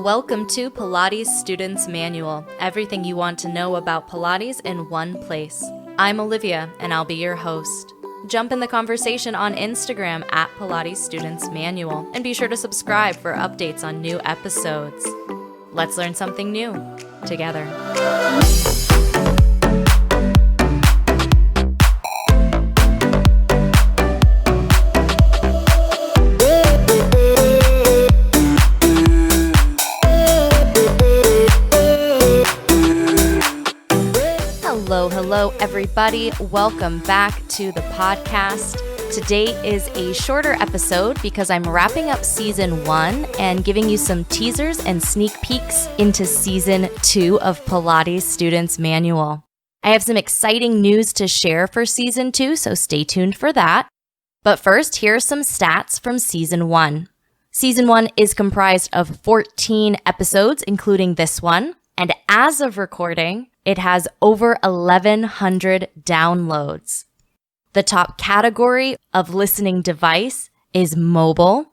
Welcome to Pilates Students Manual, everything you want to know about Pilates in one place. I'm Olivia, and I'll be your host. Jump in the conversation on Instagram at Pilates Students Manual, and be sure to subscribe for updates on new episodes. Let's learn something new together. Hello, everybody. Welcome back to the podcast. Today is a shorter episode because I'm wrapping up season 1 and giving you some teasers and sneak peeks into season 2 of Pilates Students Manual. I have some exciting news to share for season 2, so stay tuned for that. But first, here are some stats from season 1. Season 1 is comprised of 14 episodes, including this one. And as of recording, it has over 1,100 downloads. The top category of listening device is mobile.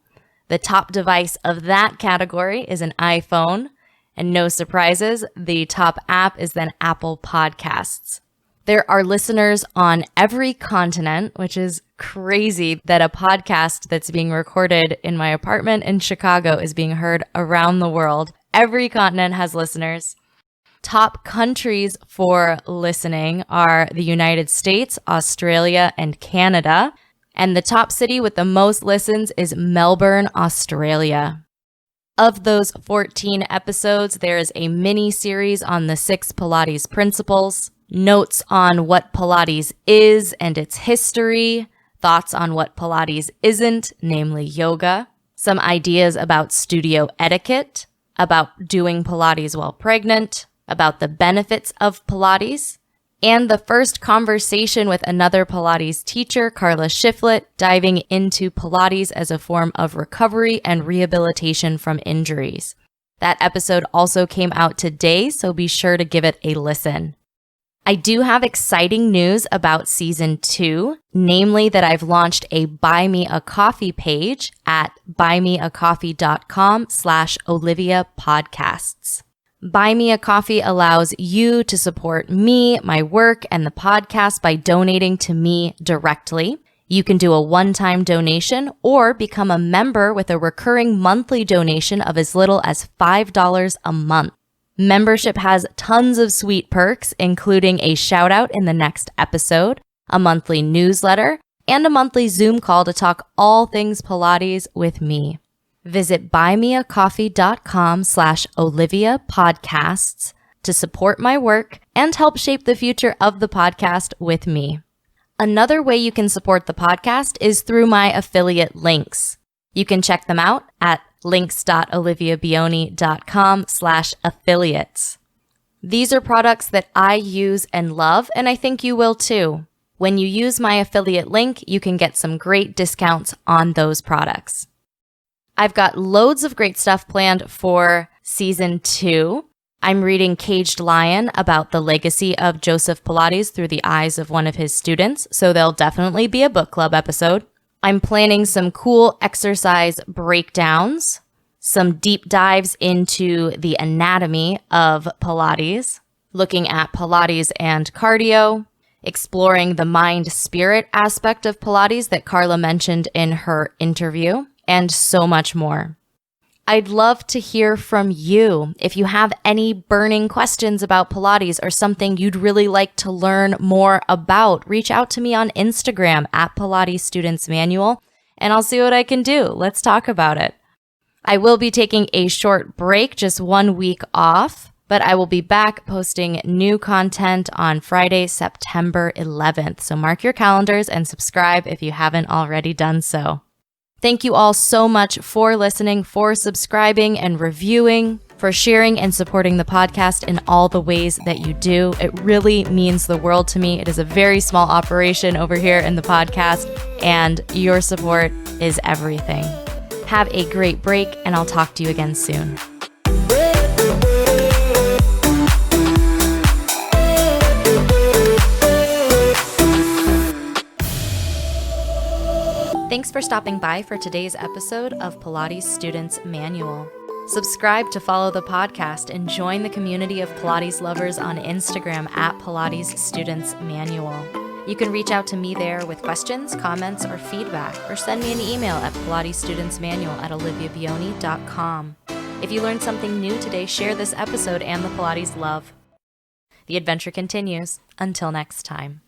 The top device of that category is an iPhone. And no surprises, the top app is then Apple Podcasts. There are listeners on every continent, which is crazy that a podcast that's being recorded in my apartment in Chicago is being heard around the world. Every continent has listeners. Top countries for listening are the United States, Australia, and Canada. And the top city with the most listens is Melbourne, Australia. Of those 14 episodes, there is a mini-series on the 6 Pilates principles, notes on what Pilates is and its history, thoughts on what Pilates isn't, namely yoga, some ideas about studio etiquette, about doing Pilates while pregnant, about the benefits of Pilates, and the first conversation with another Pilates teacher, Carla Shiflett, diving into Pilates as a form of recovery and rehabilitation from injuries. That episode also came out today, so be sure to give it a listen. I do have exciting news about season 2, namely that I've launched a Buy Me a Coffee page at buymeacoffee.com/Olivia Podcasts. Buy Me a Coffee allows you to support me, my work, and the podcast by donating to me directly. You can do a one-time donation or become a member with a recurring monthly donation of as little as $5 a month. Membership has tons of sweet perks, including a shout out in the next episode, a monthly newsletter, and a monthly Zoom call to talk all things Pilates with me. Visit buymeacoffee.com/Olivia Podcasts to support my work and help shape the future of the podcast with me. Another way you can support the podcast is through my affiliate links. You can check them out at links.oliviabioni.com/affiliates. These are products that I use and love, and I think you will too. When you use my affiliate link, you can get some great discounts on those products. I've got loads of great stuff planned for season 2. I'm reading Caged Lion about the legacy of Joseph Pilates through the eyes of one of his students, so there'll definitely be a book club episode. I'm planning some cool exercise breakdowns, some deep dives into the anatomy of Pilates, looking at Pilates and cardio, exploring the mind-spirit aspect of Pilates that Carla mentioned in her interview, and so much more. I'd love to hear from you. If you have any burning questions about Pilates or something you'd really like to learn more about, reach out to me on Instagram at Pilates Students Manual, and I'll see what I can do. Let's talk about it. I will be taking a short break, just 1 week off, but I will be back posting new content on Friday, September 11th. So mark your calendars and subscribe if you haven't already done so. Thank you all so much for listening, for subscribing and reviewing, for sharing and supporting the podcast in all the ways that you do. It really means the world to me. It is a very small operation over here in the podcast, and your support is everything. Have a great break, and I'll talk to you again soon. Thanks for stopping by for today's episode of Pilates Students Manual. Subscribe to follow the podcast and join the community of Pilates lovers on Instagram at Pilates Students Manual. You can reach out to me there with questions, comments, or feedback, or send me an email at pilatesstudentsmanual@oliviabioni.com. If you learned something new today, share this episode and the Pilates love. The adventure continues. Until next time.